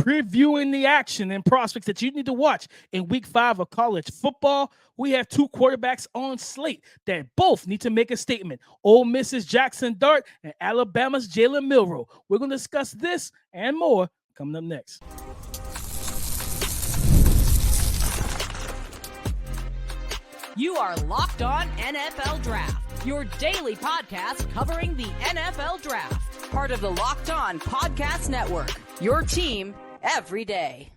previewing the action and prospects that you need to watch in week 5 of college football. We have 2 quarterbacks on slate that both need to make a statement. Ole Miss's Jaxson Dart and Alabama's Jalen Milroe. We're going to discuss this and more coming up next. You are Locked On NFL Draft, your daily podcast covering the NFL Draft. Part of the Locked On Podcast Network, your team every day.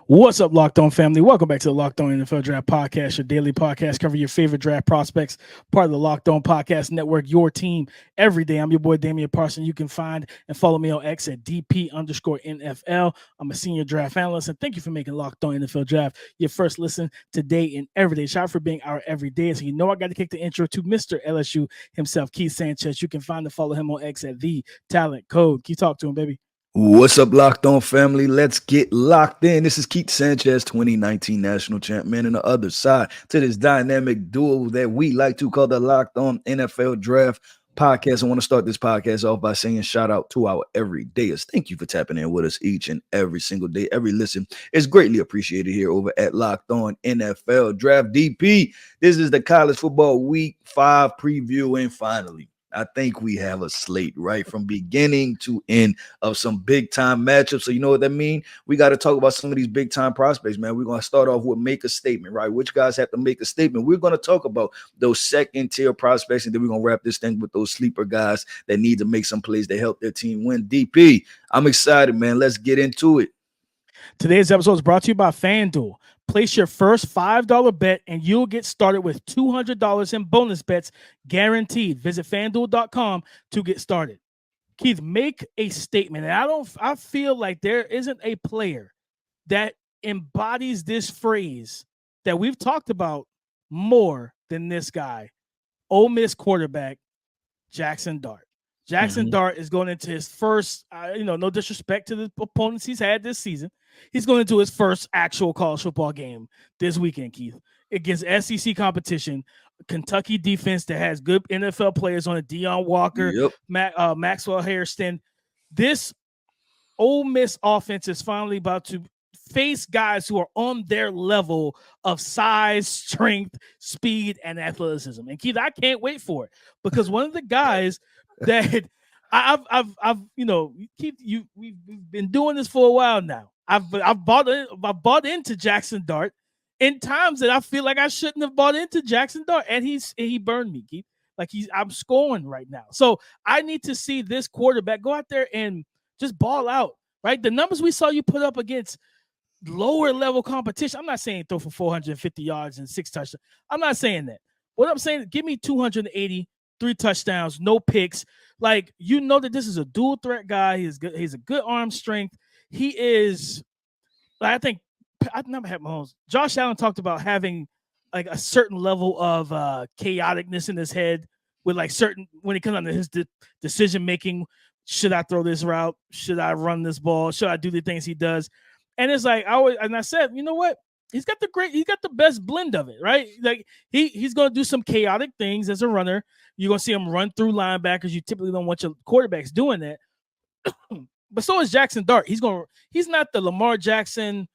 What's up, Locked On family? Welcome back to the Locked On NFL Draft Podcast, your daily podcast covering your favorite draft prospects, part of the Locked On Podcast Network, your team every day. I'm your boy, Damian Parson. You can find and follow me on X at DP_NFL. I'm a senior draft analyst, and thank you for making Locked On NFL Draft your first listen today and every day. Shout out for being our everyday. So you know I got to kick the intro to Mr. LSU himself, Keith Sanchez. You can find and follow him on X at The Talent Code. Keith, talk to him, baby. What's up, Locked On family? Let's get locked in. This is Keith Sanchez, 2019 national champ, man, on the other side to this dynamic duo that we like to call the Locked On NFL Draft Podcast. I want to start this podcast off by saying shout out to our everydayers. Thank you for tapping in with us each and every single day. Every listen is greatly appreciated here over at Locked On NFL Draft. DP, this is the college football week 5 preview, and finally, I think we have a slate right from beginning to end of some big time matchups. So you know what that means? We got to talk about some of these big time prospects, man. We're going to start off with make a statement, right? Which guys have to make a statement? We're going to talk about those second tier prospects, and then we're going to wrap this thing with those sleeper guys that need to make some plays to help their team win. DP, I'm excited, man. Let's get into it. Today's episode is brought to you by FanDuel. Place your first $5 bet and you'll get started with $200 in bonus bets guaranteed. Visit FanDuel.com to get started. Keith, make a statement. And I feel like there isn't a player that embodies this phrase that we've talked about more than this guy. Ole Miss quarterback, Jaxson Dart. Jaxson Dart is going into his first, no disrespect to the opponents he's had this season. He's going into his first actual college football game this weekend, Keith, against SEC competition, Kentucky defense that has good NFL players on it, Deion Walker, Maxwell Hairston. This Ole Miss offense is finally about to face guys who are on their level of size, strength, speed, and athleticism. And Keith, I can't wait for it because one of the guys that I've Keith, we've been doing this for a while now. I've bought into Jaxson Dart in times that I feel like I shouldn't have bought into Jaxson Dart, and he burned me, Keith. Like I'm scoring right now. So I need to see this quarterback go out there and just ball out, right? The numbers we saw you put up against lower level competition. I'm not saying throw for 450 yards and 6 touchdowns. I'm not saying that. What I'm saying, give me 280, 3 touchdowns, no picks. Like, you know that this is a dual threat guy. He's good. He's a good arm strength. He is, I think, I've never had Mahomes. Josh Allen talked about having like a certain level of chaoticness in his head with like certain, when it comes down to his decision making. Should I throw this route? Should I run this ball? Should I do the things he does? And it's like I said, you know what? He's got the best blend of it, right? Like he's gonna do some chaotic things as a runner. You're gonna see him run through linebackers. You typically don't want your quarterbacks doing that. But so is Jaxson Dart. He's not the Lamar Jackson,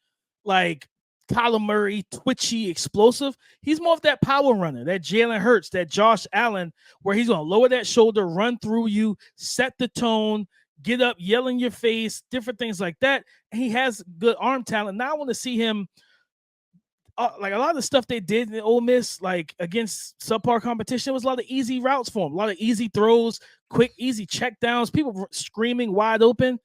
like Kyler Murray, twitchy, explosive. He's more of that power runner, that Jalen Hurts, that Josh Allen, where he's going to lower that shoulder, run through you, set the tone, get up, yell in your face, different things like that. And he has good arm talent. Now I want to see him, like a lot of the stuff they did in Ole Miss, like against subpar competition, was a lot of easy routes for him, a lot of easy throws, quick, easy check downs, people screaming wide open.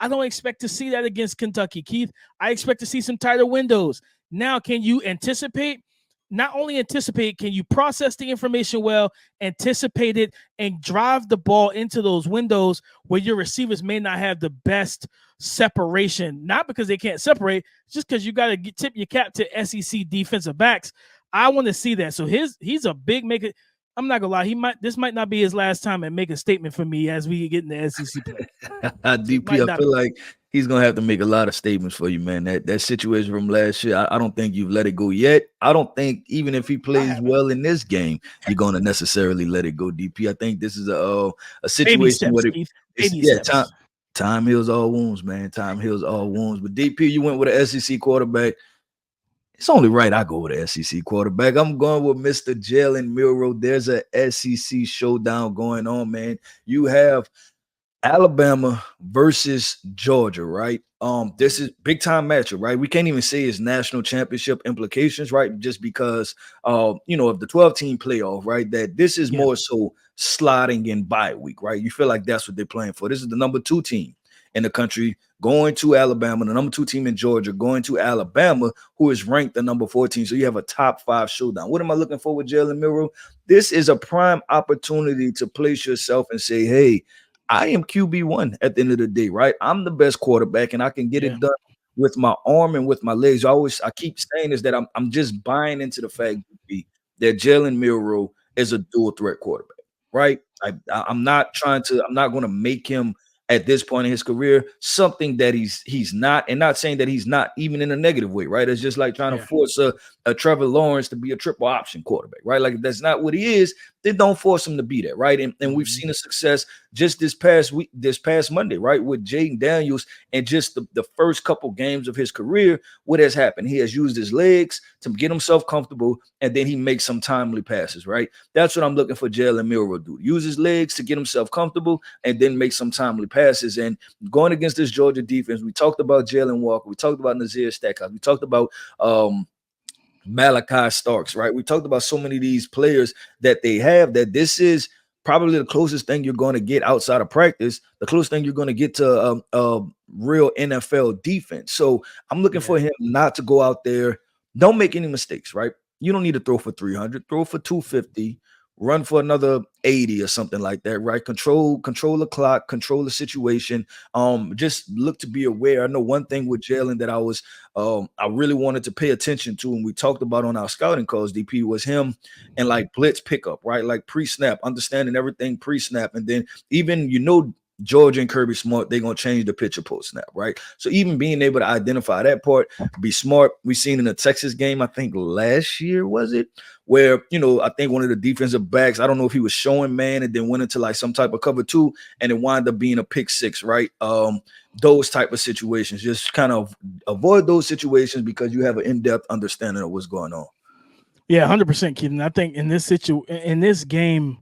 I don't expect to see that against Kentucky, Keith. I expect to see some tighter windows. Now, can you anticipate? Not only anticipate, can you process the information well, anticipate it, and drive the ball into those windows where your receivers may not have the best separation, not because they can't separate, just because you got to tip your cap to SEC defensive backs. I want to see that. So he's a big maker. I'm not gonna lie. This might not be his last time and make a statement for me as we get in the SEC play. DP, I feel like he's gonna have to make a lot of statements for you, man. That situation from last year, I don't think you've let it go yet. I don't think even if he plays well in this game, you're gonna necessarily let it go. DP, I think this is a situation where Time heals all wounds, man. Time heals all wounds. But DP, you went with an SEC quarterback. It's only right I go with an SEC quarterback. I'm going with Mr. Jalen Milroe. There's a SEC showdown going on, man. You have Alabama versus Georgia, right? This is big time matchup, right? We can't even say it's national championship implications, right? Just because of the 12-team playoff, right? That this is more so sliding in bye week, right? You feel like that's what they're playing for. This is the number 2 team in the country going to Alabama, the number 2 team in Georgia going to Alabama, who is ranked the number 14. So you have a top 5 showdown. What am I looking for with Jalen Milroe? This is a prime opportunity to place yourself and say, hey, I am QB1 at the end of the day, right? I'm the best quarterback, and I can get it done with my arm and with my legs. I keep saying is that I'm just buying into the fact that Jalen Milroe is a dual threat quarterback, right? I'm not going to make him at this point in his career something that he's not, and not saying that he's not even in a negative way, right? It's just like trying to force a Trevor Lawrence to be a triple option quarterback, right? Like that's not what he is. Then don't force him to be that, right? And we've seen a success just this past Monday, right? With Jaden Daniels and just the first couple games of his career. What has happened? He has used his legs to get himself comfortable, and then he makes some timely passes, right? That's what I'm looking for Jalen Milroe to do. Use his legs to get himself comfortable and then make some timely passes. And going against this Georgia defense, we talked about Jalen Walker. We talked about Nazir Stackhouse. We talked about Malachi Starks, right? We talked about so many of these players that they have, that this is probably the closest thing you're going to get outside of practice, the closest thing you're going to get to a real NFL defense. So I'm looking for him not to go out there. Don't make any mistakes, right? You don't need to throw for 300, throw for 250, run for another 80 or something like that, right? Control the clock, control the situation. Just look to be aware. I know one thing with Jalen that I really wanted to pay attention to, and we talked about on our scouting calls, DP, was him and like blitz pickup, right? Like pre-snap, understanding everything pre-snap. And then even, Georgia and Kirby Smart, they're going to change the picture post-snap, right? So even being able to identify that part, be smart. We seen in the Texas game, I think last year, was it? Where, I think one of the defensive backs, I don't know if he was showing man and then went into like some type of cover 2 and it wound up being a pick 6, right? Those type of situations, just kind of avoid those situations because you have an in-depth understanding of what's going on. Yeah, 100%, Keaton. I think in this game,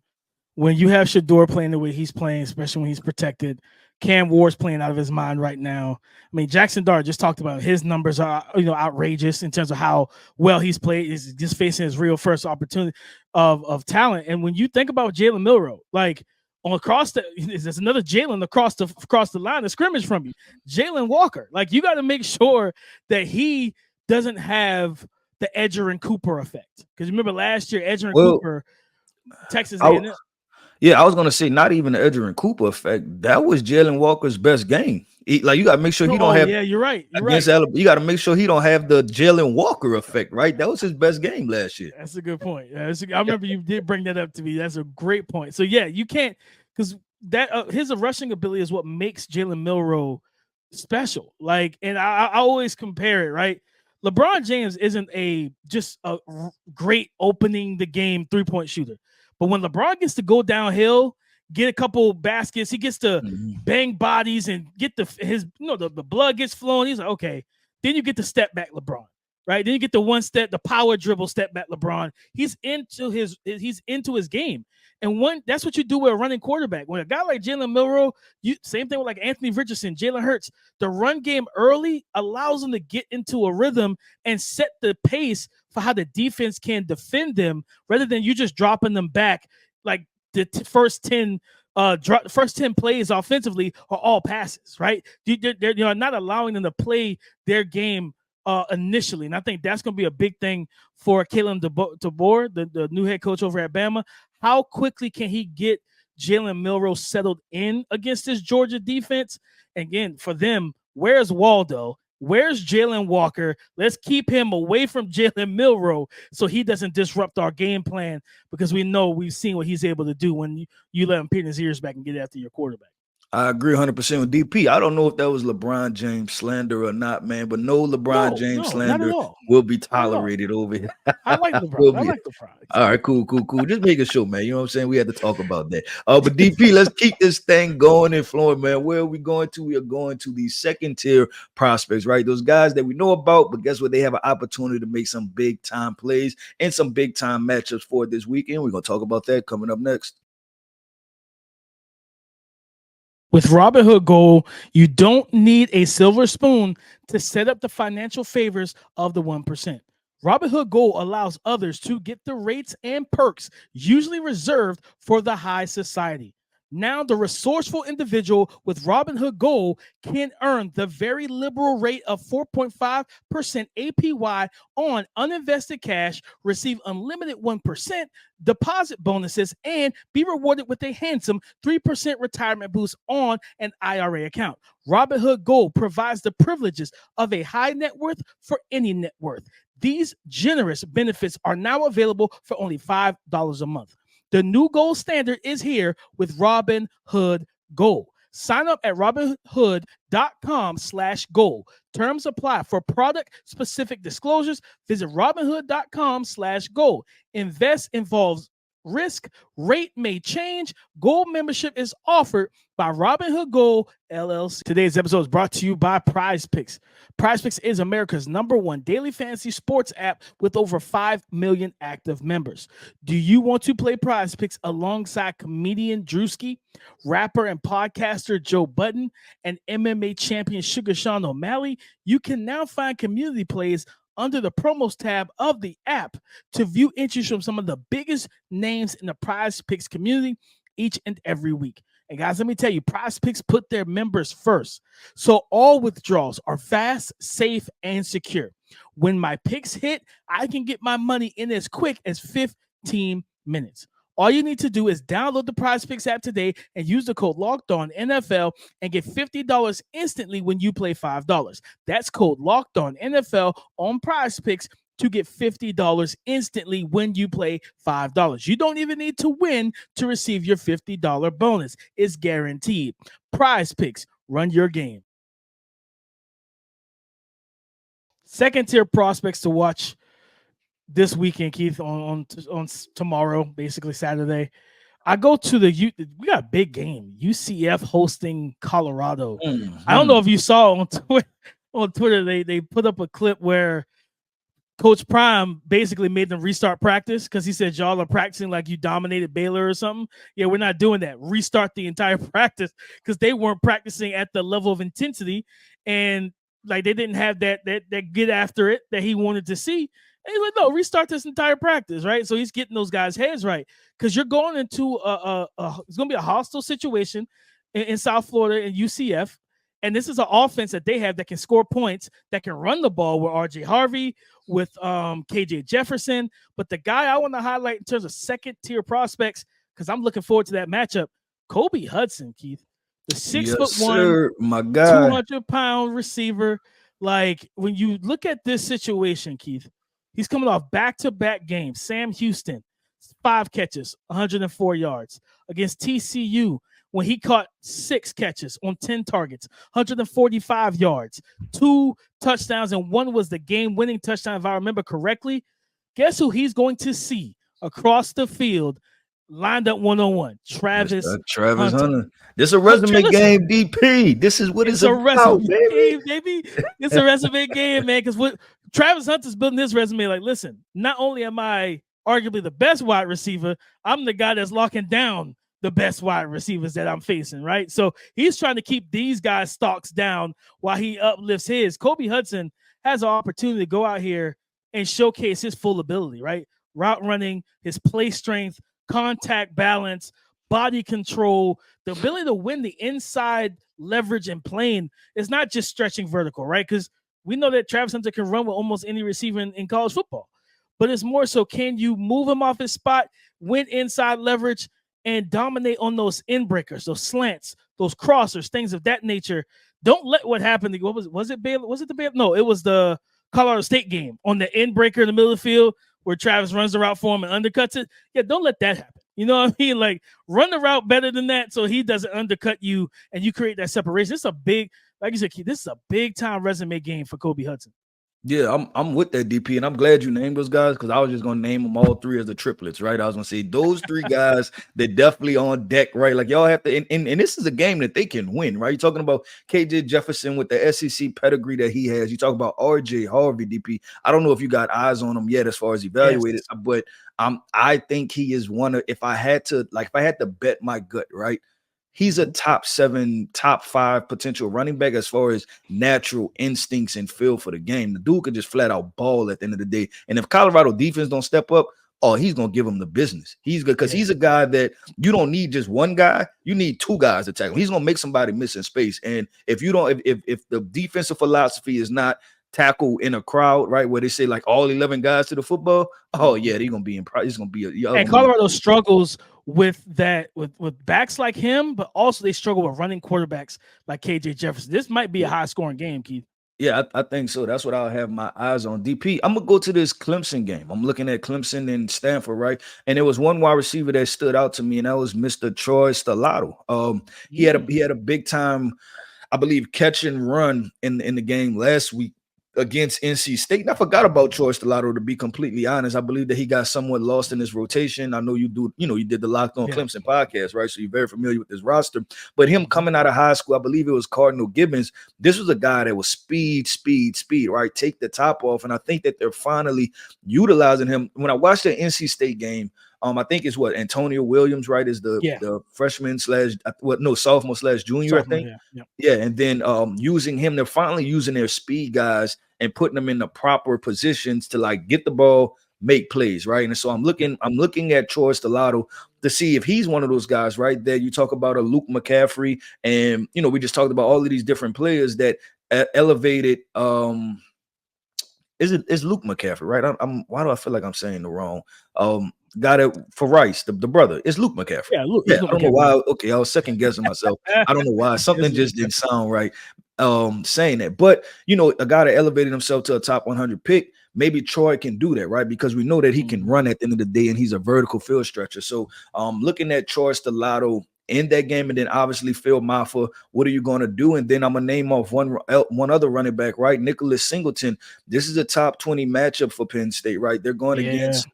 when you have Shedeur playing the way he's playing, especially when he's protected, Cam Ward's playing out of his mind right now. I mean, Jaxson Dart just talked about his numbers are outrageous in terms of how well he's played. He's just facing his real first opportunity of talent. And when you think about Jalen Milroe, like there's another Jalen across the line of scrimmage from you, Jalen Walker. Like you got to make sure that he doesn't have the Edger and Cooper effect. Because remember last year, Edger and Cooper, Texas A&M. Yeah, I was gonna say not even the Edger and Cooper effect. That was Jalen Walker's best game. You got to make sure he don't have. Yeah, you're right. Alabama, you got to make sure he don't have the Jalen Walker effect, right? That was his best game last year. That's a good point. I remember you did bring that up to me. That's a great point. So yeah, you can't, because that his rushing ability is what makes Jalen Milroe special. Like, and I always compare it, right? LeBron James isn't just a great opening the game 3-point shooter. But when LeBron gets to go downhill, get a couple baskets, he gets to bang bodies and get the blood gets flowing. He's like, okay. Then you get the step back LeBron, right? Then you get the power dribble step back LeBron. He's into his game. And that's what you do with a running quarterback. When a guy like Jalen Milroe, same thing with like Anthony Richardson, Jalen Hurts, the run game early allows them to get into a rhythm and set the pace for how the defense can defend them, rather than you just dropping them back. Like the first 10 plays offensively are all passes, right? They're not allowing them to play their game initially. And I think that's going to be a big thing for Kalen DeBoer, the new head coach over at Bama. How quickly can he get Jalen Milroe settled in against this Georgia defense? Again, for them, where's Waldo? Where's Jalen Walker? Let's keep him away from Jalen Milroe so he doesn't disrupt our game plan, because we've seen what he's able to do when you let him pin his ears back and get after your quarterback. I agree 100% with DP. I don't know if that was LeBron James slander or not, man, but no LeBron No, James no, not at slander all. will be Not at all. tolerated over here. I like LeBron. Will I be. like LeBron. All right, cool. Just making sure, man. You know what I'm saying? We had to talk about that. But DP, let's keep this thing going and flowing, man. Where are we going to? We are going to the second tier prospects, right? Those guys that we know about, but guess what? They have an opportunity to make some big time plays and some big time matchups for this weekend. We're going to talk about that coming up next. With Robinhood Gold, you don't need a silver spoon to set up the financial favors of the 1%. Robinhood Gold allows others to get the rates and perks usually reserved for the high society. Now, the resourceful individual with Robinhood Gold can earn the very liberal rate of 4.5% APY on uninvested cash, receive unlimited 1% deposit bonuses, and be rewarded with a handsome 3% retirement boost on an IRA account. Robinhood Gold provides the privileges of a high net worth for any net worth. These generous benefits are now available for only $5 a month. The new gold standard is here with Robinhood Gold. Sign up at Robinhood.com/gold. Terms apply. For product-specific disclosures, visit Robinhood.com/gold. Invest involves risk. Rate may change. Gold membership is offered by Robinhood Gold LLC. Today's episode is brought to you by PrizePicks. PrizePicks is America's #1 daily fantasy sports app with over 5 million active members. Do you want to play PrizePicks alongside comedian Drewski, rapper and podcaster Joe Budden, and MMA champion Sugar Sean O'Malley? You can now find community plays under the promos tab of the app to view entries from some of the biggest names in the PrizePicks community each and every week. And guys, let me tell you, PrizePicks put their members first. So all withdrawals are fast, safe, and secure. When my picks hit, I can get my money in as quick as 15 minutes. All you need to do is download the PrizePicks app today and use the code LOCKEDONNFL and get $50 instantly when you play $5. That's code LOCKEDONNFL on PrizePicks to get $50 instantly when you play $5. You don't even need to win to receive your $50 bonus. It's guaranteed. PrizePicks, run your game. Second tier prospects to watch this weekend, Keith, on tomorrow, basically Saturday. I go to we got a big game. UCF hosting Colorado. Mm-hmm. I don't know if you saw on Twitter, they put up a clip where Coach Prime basically made them restart practice because he said, y'all are practicing like you dominated Baylor or something. Yeah, we're not doing that. Restart the entire practice because they weren't practicing at the level of intensity, and like they didn't have that get after it that he wanted to see. And he's like, no, restart this entire practice, right? So he's getting those guys' heads right because you're going into it's going to be a hostile situation in South Florida and UCF. And this is an offense that they have that can score points, that can run the ball with R.J. Harvey, with KJ Jefferson. But the guy I want to highlight in terms of second-tier prospects, because I'm looking forward to that matchup, Kobe Hudson, Keith. The 6'1", my guy, 200-pound receiver. Like, when you look at this situation, Keith, he's coming off back-to-back games. Sam Houston, 5 catches, 104 yards. Against TCU, when he caught 6 catches on 10 targets, 145 yards, 2 touchdowns, and 1 was the game-winning touchdown, if I remember correctly. Guess who he's going to see across the field, lined up one-on-one? Travis Hunter. This is a resume game, DP. This is what it's about, resume game, baby. It's a resume game, man, because what Travis Hunter's building his resume like, listen, not only am I arguably the best wide receiver, I'm the guy that's locking down the best wide receivers that I'm facing, right? So he's trying to keep these guys' stocks down while he uplifts his. Kobe Hudson has an opportunity to go out here and showcase his full ability, right? Route running, his play strength, contact balance, body control, the ability to win the inside leverage and playing. Is not just stretching vertical, right? Because we know that Travis Hunter can run with almost any receiver in college football. But it's more so, can you move him off his spot, win inside leverage, and dominate on those in breakers, those slants, those crossers, things of that nature. Don't let what happened. Was it Baylor? Was it the Baylor? No, it was the Colorado State game on the in breaker in the middle of the field where Travis runs the route for him and undercuts it. Yeah, don't let that happen. You know what I mean? Like, run the route better than that so he doesn't undercut you and you create that separation. This is a big, like you said, this is a big time resume game for Kobe Hudson. Yeah, I'm with that, DP, and I'm glad you named those guys because I was just gonna name them all three as the triplets, right? I was gonna say those three guys that definitely on deck, right? Like y'all have to, and this is a game that they can win, right? You're talking about KJ Jefferson with the SEC pedigree that he has. You talk about RJ Harvey, DP. I don't know if you got eyes on him yet as far as evaluated, but I think he is one of. If I had to bet my gut, right? He's a top 7, top 5 potential running back as far as natural instincts and feel for the game. The dude could just flat out ball at the end of the day. And if Colorado defense don't step up, he's going to give him the business. He's good because he's a guy that you don't need just one guy. You need 2 guys to tackle. He's going to make somebody miss in space. And if you don't, if the defensive philosophy is not tackle in a crowd, right, where they say like all 11 guys to the football, they're going to be it's going to be and Colorado struggles with that with backs like him, but also they struggle with running quarterbacks like KJ Jefferson. This might be a high scoring game, Keith. Yeah, I think so. That's what I'll have my eyes on. DP, I'm gonna go to this Clemson game. I'm looking at Clemson and Stanford, right? And there was one wide receiver that stood out to me, and that was Mr. Troy Stellato. He had a big time, I believe, catch and run in the game last week against NC State. And I forgot about Troy Stellato, to be completely honest. I believe that he got somewhat lost in his rotation. I know you did the Locked On Clemson podcast, right? So you're very familiar with this roster. But him coming out of high school, I believe it was Cardinal Gibbons. This was a guy that was speed, right? Take the top off. And I think that they're finally utilizing him. When I watched the NC State game, I think it's Antonio Williams, right? Is the freshman sophomore / junior, I think. Yeah. And then using him, they're finally using their speed guys and putting them in the proper positions to like get the ball, make plays, right? And so I'm looking at Troy Stellato to see if he's one of those guys, right? There you talk about a Luke McCaffrey, and we just talked about all of these different players that elevated. Is Luke McCaffrey, right? Why do I feel like I'm saying the wrong? Got it for Rice, the brother. It's Luke McCaffrey. Yeah, Luke. Yeah, I don't know why. Okay, I was second guessing myself. I don't know why. Something just didn't sound right. Saying that, but a guy that elevated himself to a top 100 pick. Maybe Troy can do that, right? Because we know that he can run at the end of the day, and he's a vertical field stretcher. So, looking at Troy Stellato in that game, and then obviously Phil Maffa, what are you going to do? And then I'm gonna name off one other running back, right? Nicholas Singleton. This is a top 20 matchup for Penn State, right? They're going against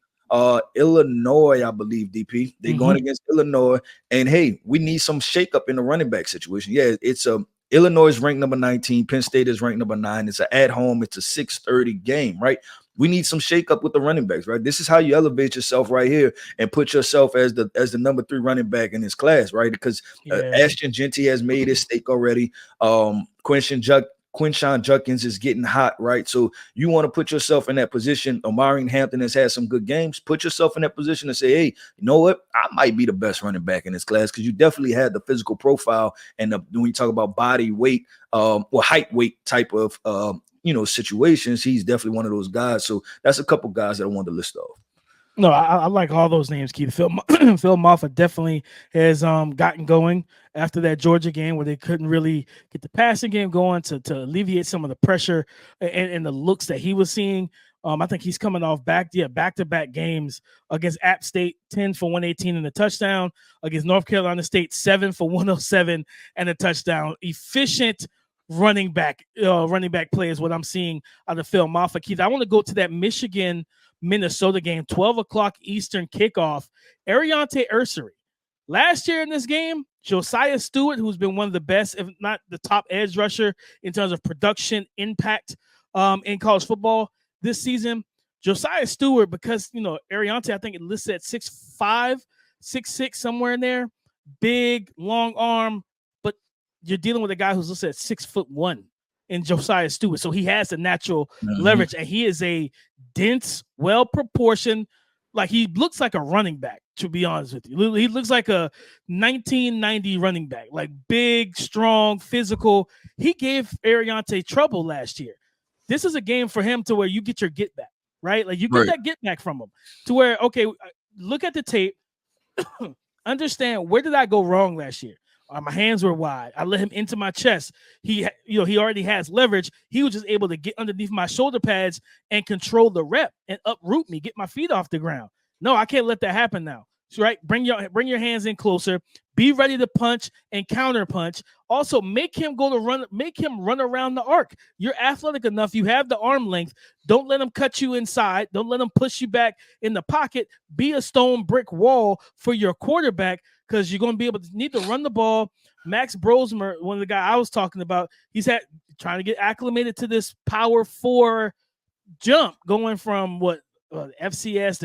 Illinois, I believe, DP. They're going against Illinois, and hey, we need some shakeup in the running back situation. Yeah, it's Illinois is ranked number 19. Penn State is ranked number 9. It's at home. It's a 6:30 game, right? We need some shakeup with the running backs, right? This is how you elevate yourself right here and put yourself as the number 3 running back in this class, right? Because Ashton Genty has made his stake already. Quinshon Judkins is getting hot, right? So you want to put yourself in that position. Omarion Hampton has had some good games. Put yourself in that position and say, hey, you know what? I might be the best running back in this class because you definitely had the physical profile. And when you talk about body weight or height weight type of, situations, he's definitely one of those guys. So that's a couple guys that I wanted to list off. No, I like all those names, Keith. Phil Maffa definitely has gotten going after that Georgia game where they couldn't really get the passing game going to alleviate some of the pressure and the looks that he was seeing. I think he's coming off back-to-back games against App State, 10 for 118 and a touchdown, against North Carolina State, 7 for 107 and a touchdown. Efficient running back play is what I'm seeing out of Phil Maffa. Keith, I want to go to that Michigan-Minnesota game, 12 o'clock Eastern kickoff. Ariante Ursery. Last year in this game, Josiah Stewart, who's been one of the best, if not the top edge rusher in terms of production impact in college football this season. Josiah Stewart, because, Ariante, I think it lists at 6'5", 6'6", somewhere in there. Big, long arm, but you're dealing with a guy who's listed at 6'1" in Josiah Stewart. So he has the natural leverage, and he is a dense, well-proportioned, like he looks like a running back, to be honest with you. He looks like a 1990 running back, like big, strong, physical. He gave Ariante trouble last year. This is a game for him to where you get your get back, right? Like you get that get back from him to where, okay, look at the tape, understand where did I go wrong last year? My hands were wide. I let him into my chest. He already has leverage. He was just able to get underneath my shoulder pads and control the rep and uproot me, get my feet off the ground. No, I can't let that happen now. So, right? Bring your hands in closer. Be ready to punch and counter punch. Also, make him run around the arc. You're athletic enough. You have the arm length. Don't let him cut you inside. Don't let him push you back in the pocket. Be a stone brick wall for your quarterback, because you're going to need to run the ball. Max Brosmer, one of the guys I was talking about, he's trying to get acclimated to this Power 4 jump, going from FCS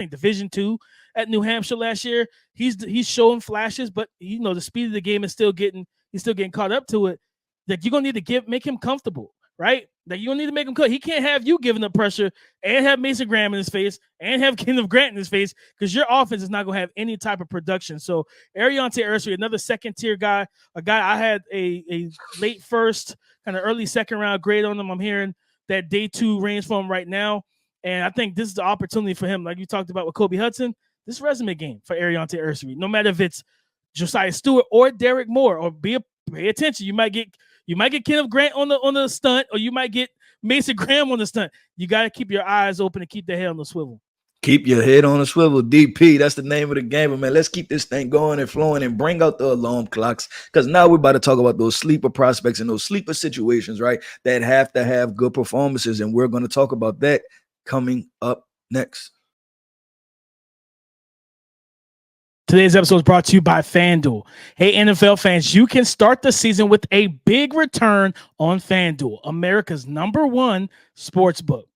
Division 2 at New Hampshire last year. He's showing flashes, but the speed of the game is still getting caught up to it. That you're gonna need to make him comfortable, right? That you're gonna need to make him cut. He can't have you giving up pressure and have Mason Graham in his face and have Kenneth Grant in his face, because your offense is not gonna have any type of production. So Ariante Ursary, another second tier guy, a guy I had a late first, kind of early second round grade on him. I'm hearing that day 2 range for him right now. And I think this is the opportunity for him, like you talked about with Kobe Hudson, this resume game for Ariante Ursary. No matter if it's Josiah Stewart or Derek Moore, or pay attention. You might get Kenneth Grant on the stunt, or you might get Mason Graham on the stunt. You got to keep your eyes open and keep the head on the swivel. Keep your head on a swivel, DP. That's the name of the game. But man, let's keep this thing going and flowing and bring out the alarm clocks, because now we're about to talk about those sleeper prospects and those sleeper situations, right, that have to have good performances. And we're going to talk about that coming up next. Today's episode is brought to you by FanDuel. Hey, NFL fans, you can start the season with a big return on FanDuel, America's #1 sports book.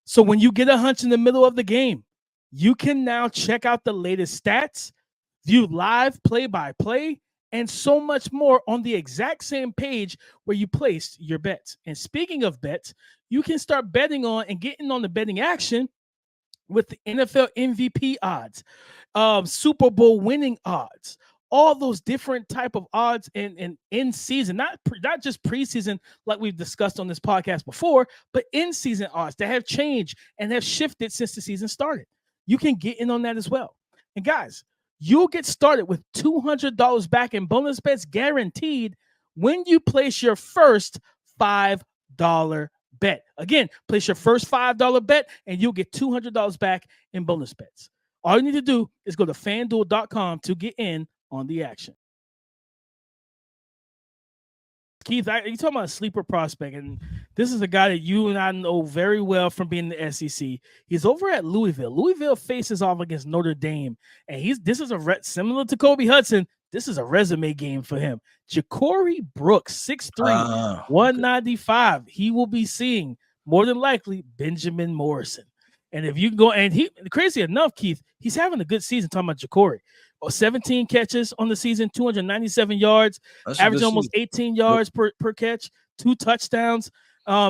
So when you get a hunch in the middle of the game, you can now check out the latest stats, view live play-by-play, and so much more on the exact same page where you placed your bets. And speaking of bets, you can start betting on and getting on the betting action with the NFL MVP odds, Super Bowl winning odds, all those different type of odds and in season, not just preseason like we've discussed on this podcast before, but in season odds that have changed and have shifted since the season started. You can get in on that as well. And guys, you'll get started with $200 back in bonus bets guaranteed when you place your first $5 bet. Again, place your first $5 bet and you'll get $200 back in bonus bets. All you need to do is go to FanDuel.com to get in on the action. Keith, you're talking about a sleeper prospect, and this is a guy that you and I know very well from being in the SEC. He's over at Louisville. Louisville faces off against Notre Dame, and this is similar to Kobe Hudson. This is a resume game for him. Ja'Cory Brooks, 6'3", 195. Okay. He will be seeing, more than likely, Benjamin Morrison. And if you go, and crazy enough, Keith, he's having a good season. Talking about Ja'Cory, 17 catches on the season, 297 yards, average almost 18 yards per catch, 2 touchdowns.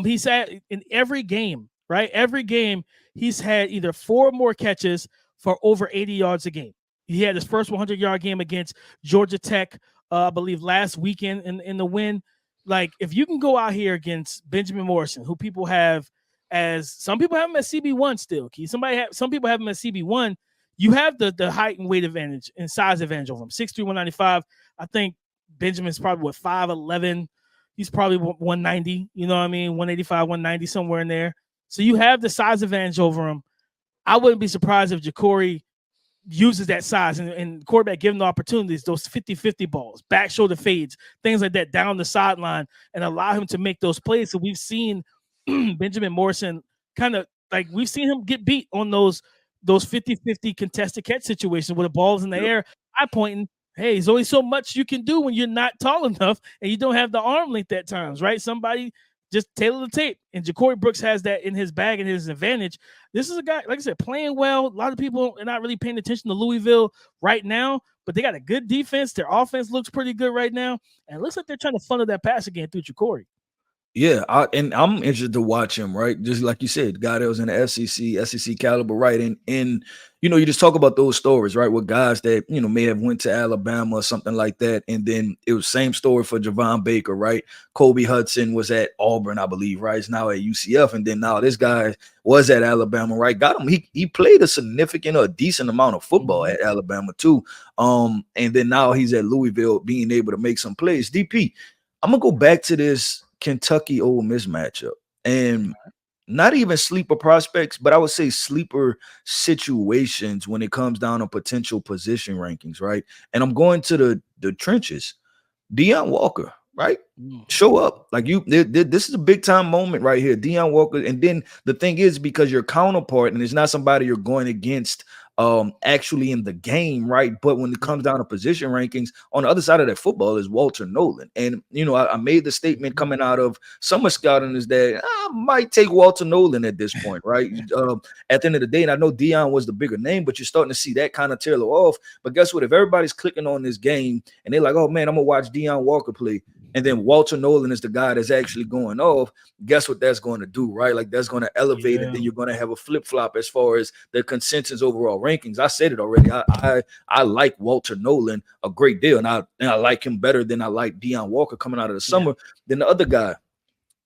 He's had in every game, right? Every game he's had either 4 or more catches for over 80 yards a game. He had his first 100-yard game against Georgia Tech, I believe, last weekend in the win. Like, if you can go out here against Benjamin Morrison, who people have as some people have him at CB1 still, Keith. Some people have him at CB1. You have the height and weight advantage and size advantage over him. 6'3", 195. I think Benjamin's probably 5'11". He's probably 190. You know what I mean? 185, 190, somewhere in there. So you have the size advantage over him. I wouldn't be surprised if Ja'Cory uses that size and quarterback given the opportunities, those 50-50 balls, back shoulder fades, things like that down the sideline, and allow him to make those plays. So we've seen Benjamin Morrison we've seen him get beat on those 50-50 contested catch situations where the ball's in the air. I pointing, hey, there's only so much you can do when you're not tall enough and you don't have the arm length at times, right? Somebody just tailor the tape. And Ja'Cory Brooks has that in his bag and his advantage. This is a guy, like I said, playing well. A lot of people are not really paying attention to Louisville right now, but they got a good defense. Their offense looks pretty good right now. And it looks like they're trying to funnel that pass again through Ja'Cory. Yeah, and I'm interested to watch him, right? Just like you said, guy that was in the SEC caliber, right? And you just talk about those stories, right? With guys that, may have went to Alabama or something like that. And then it was same story for Javon Baker, right? Kobe Hudson was at Auburn, I believe, right? He's now at UCF. And then now this guy was at Alabama, right? Got him. He played a significant or a decent amount of football at Alabama too. And then now he's at Louisville being able to make some plays. DP, I'm going to go back to this Kentucky Ole Miss matchup. And not even sleeper prospects, but I would say sleeper situations when it comes down to potential position rankings, right? And I'm going to the trenches. Deion Walker, right? Show up. Like this is a big time moment right here. Deion Walker. And then the thing is, because your counterpart, and it's not somebody you're going against actually in the game, right? But when it comes down to position rankings, on the other side of that football is Walter Nolan. And I made the statement coming out of summer scouting is that I might take Walter Nolan at this point, right? At the end of the day, and I know Deion was the bigger name, but you're starting to see that kind of tailor off. But guess what? If everybody's clicking on this game and they're like, oh man, I'm gonna watch Deion Walker play, and then Walter Nolan is the guy that's actually going off, guess what that's going to do, right? Like that's going to elevate it. Then you're going to have a flip-flop as far as the consensus overall rankings. I said it already. I like Walter Nolan a great deal, and I like him better than I like Deion Walker coming out of the summer than the other guy.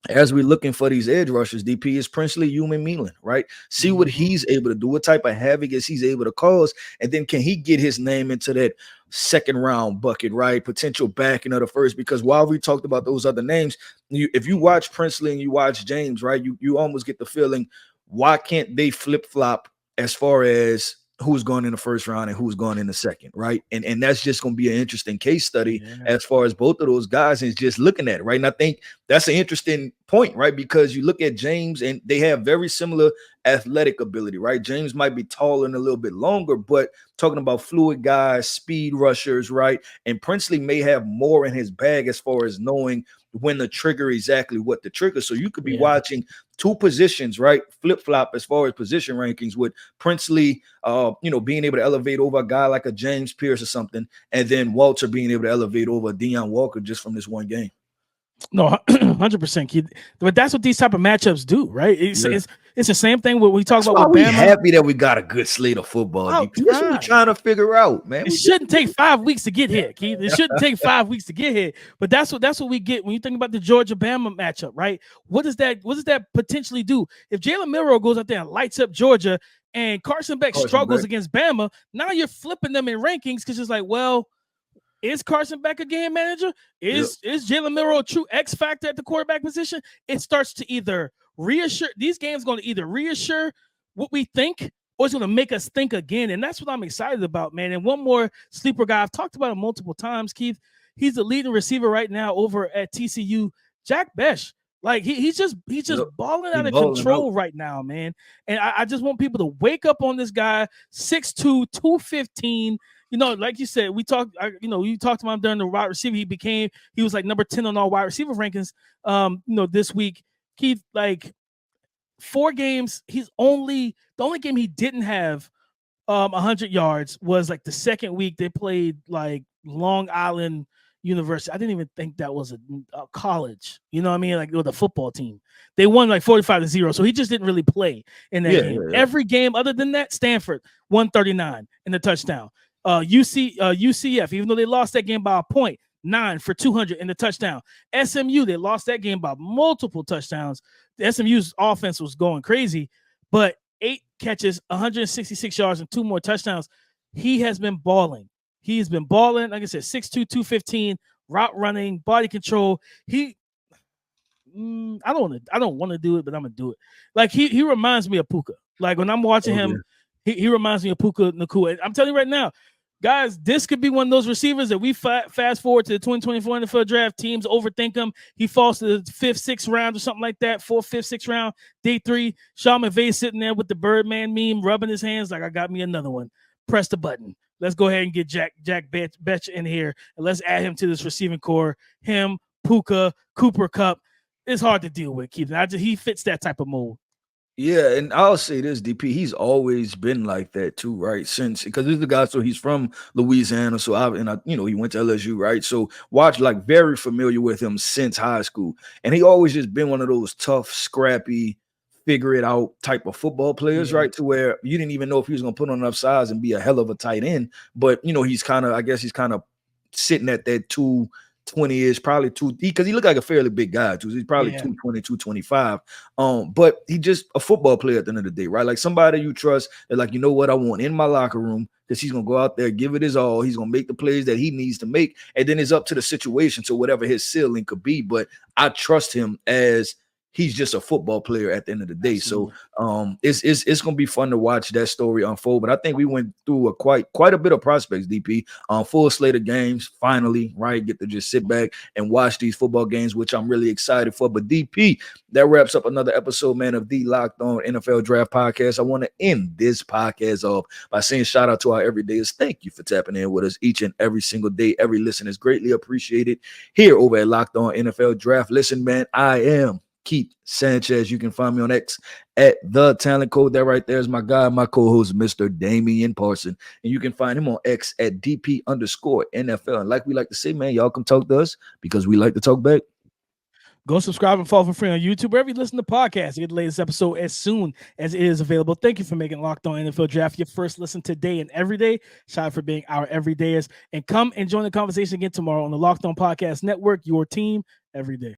As we're looking for these edge rushers, DP is Princely Human-Mealing, right? See what he's able to do, what type of havoc is he's able to cause, and then can he get his name into that second round bucket, right? Potential backing of the first, because while we talked about those other names, if you watch Princely and you watch James, right, you almost get the feeling, why can't they flip-flop as far as who's going in the first round and who's going in the second, right? And that's just going to be an interesting case study as far as both of those guys and just looking at it, right? And I think that's an interesting point, right? Because you look at James and they have very similar athletic ability, right? James might be taller and a little bit longer, but talking about fluid guys, speed rushers, right? And Princely may have more in his bag as far as knowing when to trigger exactly what to trigger. So you could be watching two positions, right? Flip-flop as far as position rankings with Princely, being able to elevate over a guy like a James Pierce or something, and then Walter being able to elevate over Deion Walker just from this one game. No, 100%, Keith. But that's what these type of matchups do, right? It's the same thing what we talk about with Bama. We're happy that we got a good slate of football. That's what we're trying to figure out, man. It shouldn't take 5 weeks to get here, Keith. It shouldn't take 5 weeks to get here. But that's what we get when you think about the Georgia-Bama matchup, right? What does that potentially do? If Jalen Milroe goes out there and lights up Georgia and Carson Beck struggles against Bama, now you're flipping them in rankings because it's like, well, is Carson Beck a game manager? Is Jalen Milroe a true X factor at the quarterback position? It starts to either reassure, these games going to either reassure what we think or it's going to make us think again. And that's what I'm excited about, man. And one more sleeper guy, I've talked about him multiple times, Keith. He's the leading receiver right now over at TCU, Jack Besh. Like he's just balling out of control right now, man. And I just want people to wake up on this guy, 6'2", 215. Like you said, you talked about him during the wide receiver. He was like number 10 on all wide receiver rankings. This week, Keith, like 4 games. The only game he didn't have 100 yards was like the second week they played like Long Island University. I didn't even think that was a college. You know what I mean? Like with a football team. They won like 45-0. So he just didn't really play in that game. Yeah. Every game other than that, Stanford 139 in the touchdown. UCF, even though they lost that game by a point, 9 for 200 in the touchdown. SMU, they lost that game by multiple touchdowns. The SMU's offense was going crazy, but 8 catches, 166 yards, and 2 more touchdowns. He has been balling. He's been balling. Like I said, 6'2", 215, route running, body control. I don't want to do it, but I'm gonna do it. Like he reminds me of Puka. Like when I'm watching him, he reminds me of Puka Nacua. I'm telling you right now, guys, this could be one of those receivers that we fast forward to the 2024 NFL draft. Teams overthink him. He falls to the 5th, 6th round or something like that. 4th, 5th, 6th round. Day 3, Sean McVay sitting there with the Birdman meme, rubbing his hands like I got me another one. Press the button. Let's go ahead and get Jack Betch in here, and let's add him to this receiving core. Him, Puka, Cooper Kupp. It's hard to deal with, Keith. He fits that type of mold. Yeah, and I'll say this, DP, he's always been like that too, right? Because this is the guy, so he's from Louisiana, so he went to LSU, right? So like very familiar with him since high school, and he always just been one of those tough, scrappy, figure it out type of football players, right? To where you didn't even know if he was going to put on enough size and be a hell of a tight end. But, he's kind of sitting at that 220-ish, probably because he looked like a fairly big guy too. He's probably 220, 225. But he just a football player at the end of the day, right? Like somebody you trust that, like, you know what, I want in my locker room, because he's gonna go out there, give it his all. He's gonna make the plays that he needs to make, and then it's up to the situation, so whatever his ceiling could be. But I trust him as he's just a football player at the end of the day. Absolutely. So it's gonna be fun to watch that story unfold. But I think we went through quite a bit of prospects, DP. Full slate of games, finally, right? Get to just sit back and watch these football games, which I'm really excited for. But DP, that wraps up another episode, man, of the Locked On NFL Draft Podcast. I want to end this podcast off by saying shout out to our everydayers. Thank you for tapping in with us each and every single day. Every listen is greatly appreciated here over at Locked On NFL Draft. Listen, man, I am Keith Sanchez. You can find me on X at The Talent Code. That right there is my guy, my co-host, Mr. Damian Parson. And you can find him on X at DP_NFL. And like we like to say, man, y'all come talk to us because we like to talk back. Go subscribe and follow for free on YouTube, wherever you listen to podcasts. You get the latest episode as soon as it is available. Thank you for making Locked On NFL Draft your first listen today and every day. Shout out for being our everydayers. And come and join the conversation again tomorrow on the Locked On Podcast Network, your team every day.